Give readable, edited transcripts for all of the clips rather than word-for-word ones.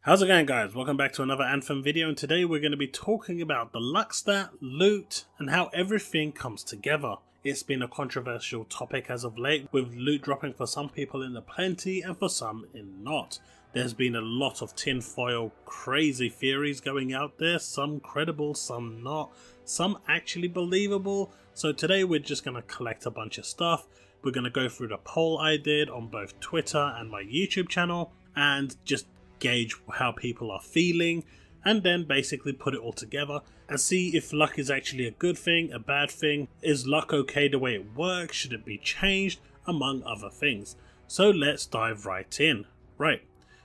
How's it going, guys? Welcome back to another Anthem video, and today we're going to be talking about the luck stat, loot, and how everything comes together. It's been a controversial topic as of late, with loot dropping for some people in the plenty and for some in not. There's been a lot of tinfoil crazy theories going out there, some credible, some not, some actually believable. So today we're just going to collect a bunch of stuff. We're going to go through the poll I did on both Twitter and my YouTube channel and just gauge how people are feeling, and then basically put it all together and see if luck is actually a good thing, a bad thing. Is luck okay the way it works? Should it be changed? Among other things. So let's dive right in. Right,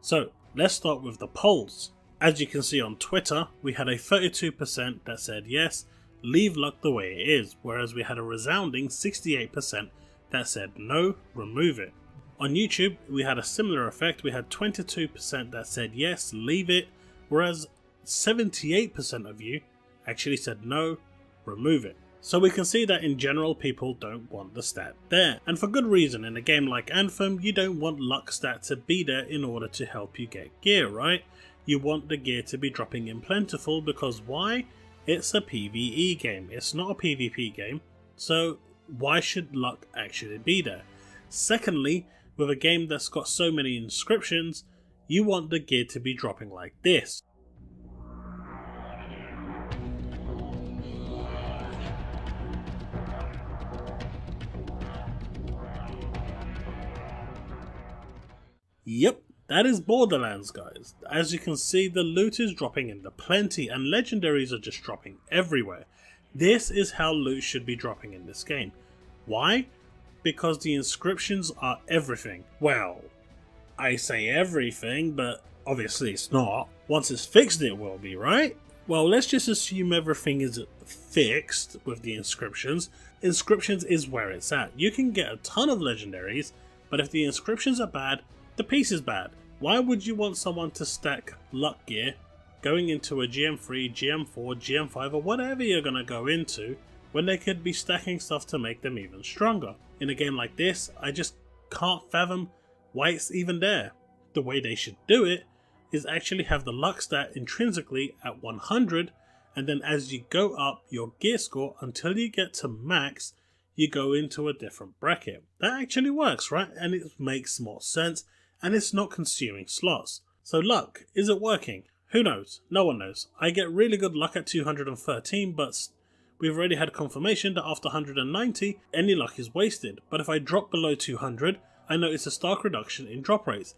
so let's start with the polls. As you can see on Twitter, we had a 32% that said yes, leave luck the way it is, whereas we had a resounding 68% that said no, remove it. On YouTube, we had a similar effect. We had 22% that said yes, leave it, whereas 78% of you actually said no, remove it. So we can see that in general people don't want the stat there, and for good reason. In a game like Anthem, you don't want luck stat to be there in order to help you get gear, right? You want the gear to be dropping in plentiful, because why? It's a PvE game, it's not a PvP game, so why should luck actually be there? Secondly, with a game that's got so many inscriptions, you want the gear to be dropping like this. Yep, that is Borderlands, guys. As you can see, the loot is dropping in the plenty and legendaries are just dropping everywhere. This is how loot should be dropping in this game. Why? Because the inscriptions are everything. Well, I say everything, but obviously it's not. Once it's fixed, it will be, right? Well, let's just assume everything is fixed with the inscriptions. Inscriptions is where it's at. You can get a ton of legendaries, but if the inscriptions are bad, the piece is bad. Why would you want someone to stack luck gear going into a GM3, GM4, GM5, or whatever you're going to go into, when they could be stacking stuff to make them even stronger? In a game like this, I just can't fathom why it's even there. The way they should do it is actually have the luck stat intrinsically at 100, and then as you go up your gear score until you get to max, you go into a different bracket. That actually works, right? And it makes more sense, and it's not consuming slots. So luck, is it working? Who knows? No one knows. I get really good luck at 213, but we've already had confirmation that after 190, any luck is wasted. But if I drop below 200, I notice a stark reduction in drop rates.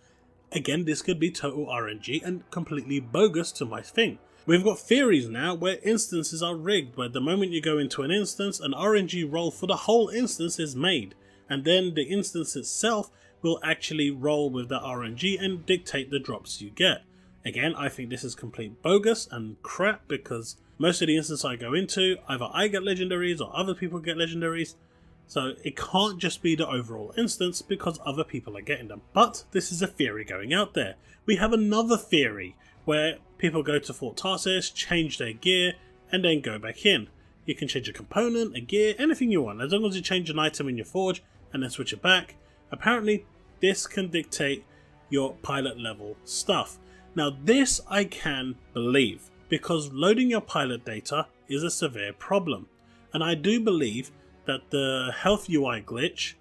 Again, this could be total RNG and completely bogus to my thing. We've got theories now where instances are rigged, where the moment you go into an instance, an RNG roll for the whole instance is made. And then the instance itself will actually roll with the RNG and dictate the drops you get. Again, I think this is complete bogus and crap, because most of the instances I go into, either I get legendaries or other people get legendaries. So it can't just be the overall instance, because other people are getting them. But this is a theory going out there. We have another theory where people go to Fort Tarsis, change their gear, and then go back in. You can change a component, a gear, anything you want, as long as you change an item in your forge and then switch it back. Apparently, this can dictate your pilot level stuff. Now this I can believe, because loading your pilot data is a severe problem, and I do believe that the health UI glitch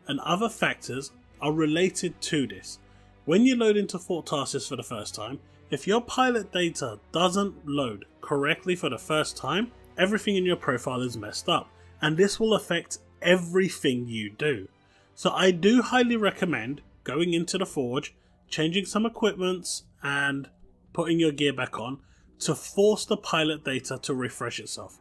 and other factors are related to this. When you load into Fort Tarsis for the first time, if your pilot data doesn't load correctly for the first time, everything in your profile is messed up, and this will affect everything you do. So I do highly recommend going into the forge, changing some equipments and putting your gear back on to force the pilot data to refresh itself.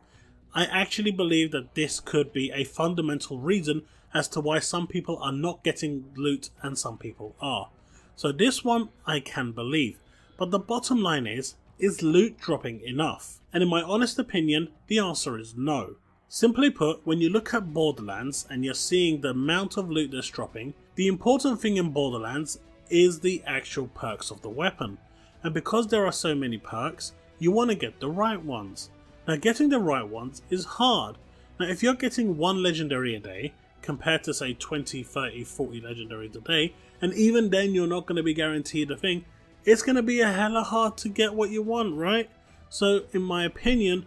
I actually believe that this could be a fundamental reason as to why some people are not getting loot and some people are. So this one I can believe. But the bottom line is loot dropping enough? And in my honest opinion, the answer is no. Simply put, when you look at Borderlands and you're seeing the amount of loot that's dropping, the important thing in Borderlands is the actual perks of the weapon. And because there are so many perks, you want to get the right ones. Now getting the right ones is hard. Now if you're getting one legendary a day, compared to say 20, 30, 40 legendaries a day, and even then you're not going to be guaranteed a thing, it's going to be a hella hard to get what you want, right? So in my opinion,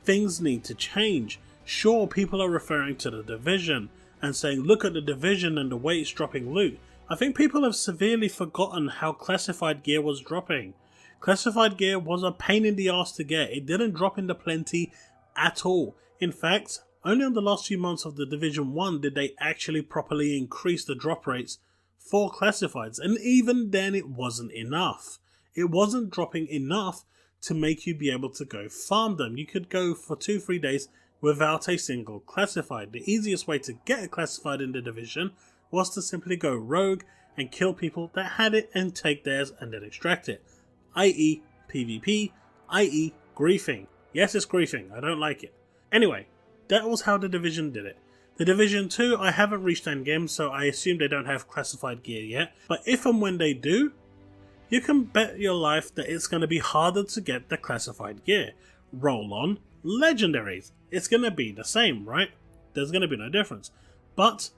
things need to change. Sure, people are referring to the Division and saying, look at the Division and the way it's dropping loot. I think people have severely forgotten how classified gear was dropping. Classified gear was a pain in the ass to get. It didn't drop into plenty at all. In fact, only in the last few months of the Division 1 did they actually properly increase the drop rates for classifieds, and even then it wasn't enough. It wasn't dropping enough to make you be able to go farm them. You could go for 2-3 days without a single classified. The easiest way to get a classified in the Division was to simply go rogue and kill people that had it and take theirs and then extract it, i.e. PvP, i.e. griefing. Yes, it's griefing, I don't like it. Anyway, that was how the Division did it. The Division 2, I haven't reached endgame, so I assume they don't have classified gear yet, but if and when they do, you can bet your life that it's going to be harder to get the classified gear. Roll on legendaries. It's going to be the same, right? There's going to be no difference. But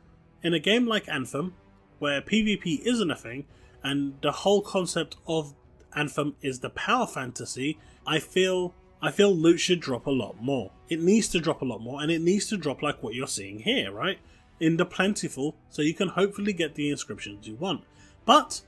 in a game like Anthem, where PvP isn't a thing, and the whole concept of Anthem is the power fantasy, I feel loot should drop a lot more. It needs to drop a lot more, and it needs to drop like what you're seeing here, right? In the plentiful, so you can hopefully get the inscriptions you want. But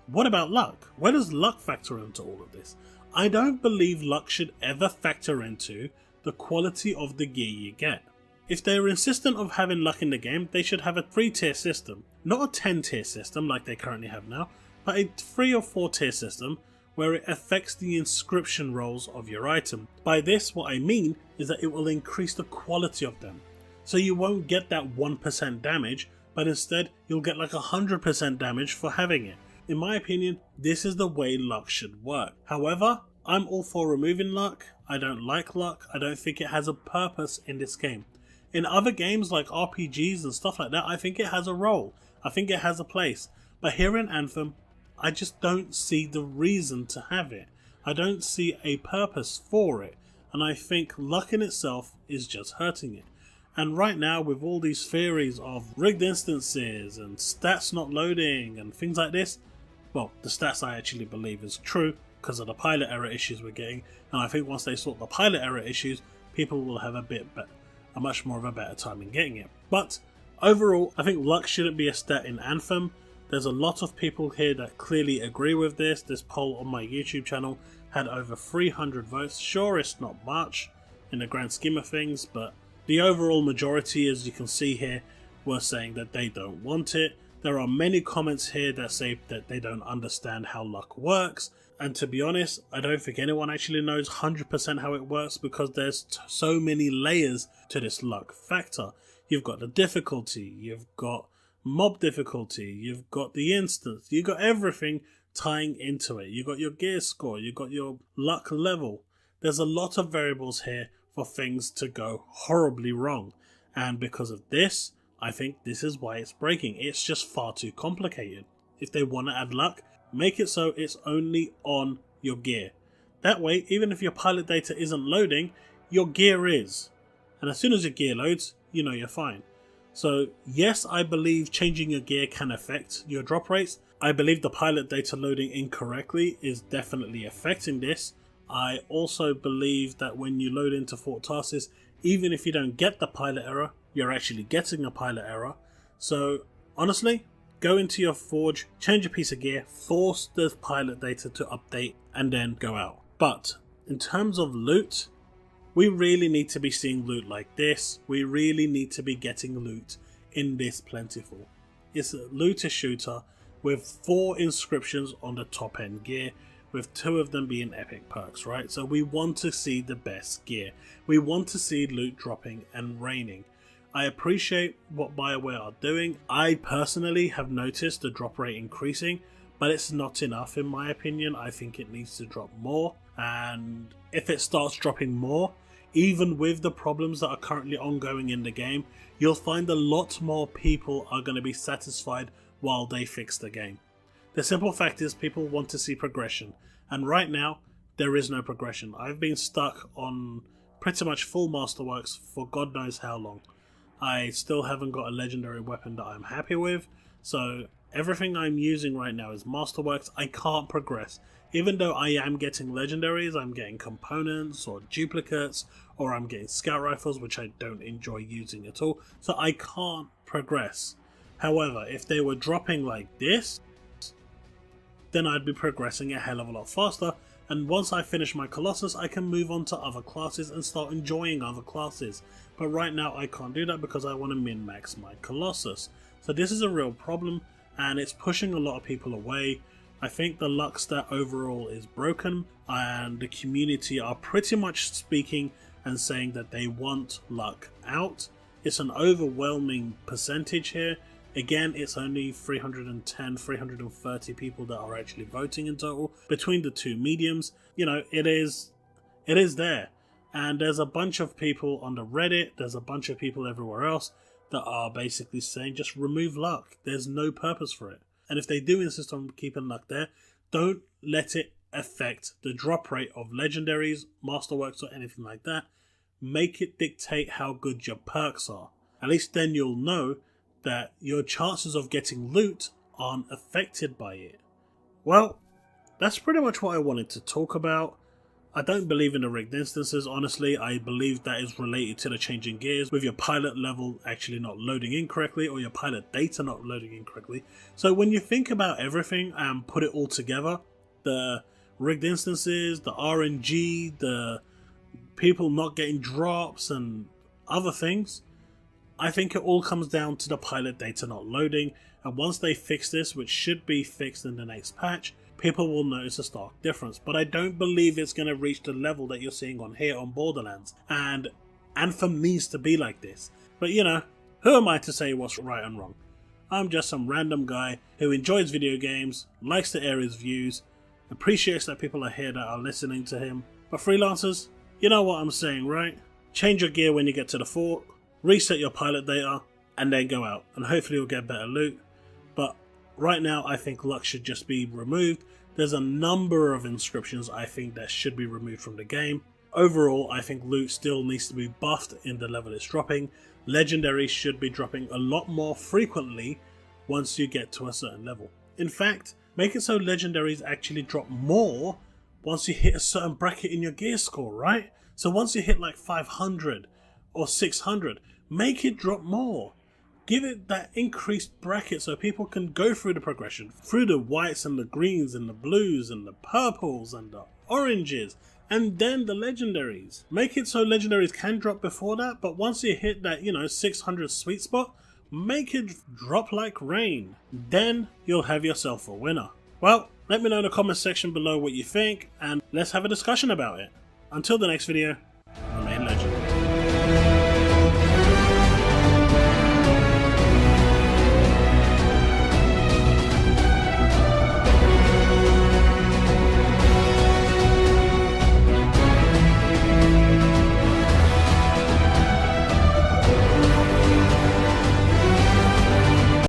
what about luck? Where does luck factor into all of this? I don't believe luck should ever factor into the quality of the gear you get. If they're insistent of having luck in the game, they should have a 3-tier system. Not a 10-tier system like they currently have now, but a 3 or 4-tier system where it affects the inscription rolls of your item. By this, what I mean is that it will increase the quality of them. So you won't get that 1% damage, but instead you'll get like 100% damage for having it. In my opinion, this is the way luck should work. However, I'm all for removing luck. I don't like luck. I don't think it has a purpose in this game. In other games like RPGs and stuff like that, I think it has a role. I think it has a place. But here in Anthem, I just don't see the reason to have it. I don't see a purpose for it. And I think luck in itself is just hurting it. And right now, with all these theories of rigged instances and stats not loading and things like this, well, the stats I actually believe is true because of the pilot error issues we're getting. And I think once they sort the pilot error issues, people will have a much more of a better time in getting it. But overall, I think luck shouldn't be a stat in Anthem. There's a lot of people here that clearly agree with this. This poll on my YouTube channel had over 300 votes. Sure, it's not much in the grand scheme of things, but the overall majority, as you can see here, were saying that they don't want it. There are many comments here that say that they don't understand how luck works. And to be honest, I don't think anyone actually knows 100% how it works because there's so many layers to this luck factor. You've got the difficulty, you've got mob difficulty, you've got the instance, you've got everything tying into it. You've got your gear score, you've got your luck level. There's a lot of variables here for things to go horribly wrong. And because of this, I think this is why it's breaking. It's just far too complicated. If they want to add luck, make it so it's only on your gear. That way, even if your pilot data isn't loading, your gear is. And as soon as your gear loads, you know you're fine. So yes, I believe changing your gear can affect your drop rates. I believe the pilot data loading incorrectly is definitely affecting this. I also believe that when you load into Fort Tarsis, even if you don't get the pilot error, you're actually getting a pilot error. So honestly, go into your forge, change a piece of gear, force the pilot data to update, and then go out. But in terms of loot, we really need to be seeing loot like this. We really need to be getting loot in this plentiful. It's a looter shooter with 4 inscriptions on the top end gear, with 2 of them being epic perks, right? So we want to see the best gear. We want to see loot dropping and raining. I appreciate what BioWare are doing. I personally have noticed the drop rate increasing, but it's not enough in my opinion. I think it needs to drop more, and if it starts dropping more, even with the problems that are currently ongoing in the game, you'll find a lot more people are going to be satisfied while they fix the game. The simple fact is people want to see progression, and right now there is no progression. I've been stuck on pretty much full masterworks for God knows how long. I still haven't got a legendary weapon that I'm happy with, so everything I'm using right now is Masterworks. I can't progress. Even though I am getting legendaries, I'm getting components or duplicates, or I'm getting scout rifles, which I don't enjoy using at all. So I can't progress. However, if they were dropping like this, then I'd be progressing a hell of a lot faster. And once I finish my Colossus, I can move on to other classes and start enjoying other classes. But right now I can't do that because I want to min-max my Colossus. So this is a real problem, and it's pushing a lot of people away. I think the luck stat overall is broken, and the community are pretty much speaking and saying that they want luck out. It's an overwhelming percentage here. Again, it's only 310, 330 people that are actually voting in total between the two mediums. You know, it is there. And there's a bunch of people on the Reddit, there's a bunch of people everywhere else that are basically saying just remove luck. There's no purpose for it. And if they do insist on keeping luck there, don't let it affect the drop rate of legendaries, masterworks, or anything like that. Make it dictate how good your perks are. At least then you'll know that your chances of getting loot aren't affected by it. Well, that's pretty much what I wanted to talk about. I don't believe in the rigged instances, honestly. I believe that is related to the changing gears, with your pilot level actually not loading in correctly, or your pilot data not loading in correctly. So when you think about everything and put it all together, the rigged instances, the RNG, the people not getting drops and other things, I think it all comes down to the pilot data not loading, and once they fix this, which should be fixed in the next patch, people will notice a stark difference. But I don't believe it's going to reach the level that you're seeing on here on Borderlands, and Anthem needs to be like this. But you know, who am I to say what's right and wrong? I'm just some random guy who enjoys video games, likes to air his views, appreciates that people are here that are listening to him. But freelancers, you know what I'm saying, right? Change your gear when you get to the fort, reset your pilot data, and then go out, and hopefully you'll get better loot. But right now I think luck should just be removed. There's a number of inscriptions I think that should be removed from the game. Overall, I think loot still needs to be buffed in the level it's dropping. Legendaries should be dropping a lot more frequently once you get to a certain level. In fact, make it so legendaries actually drop more once you hit a certain bracket in your gear score, right? So once you hit like 500 or 600, make it drop more. Give it that increased bracket so people can go through the progression, through the whites and the greens and the blues and the purples and the oranges, and then the legendaries. Make it so legendaries can drop before that, but once you hit that, 600 sweet spot, make it drop like rain. Then you'll have yourself a winner. Well, let me know in the comment section below what you think, and let's have a discussion about it. Until the next video,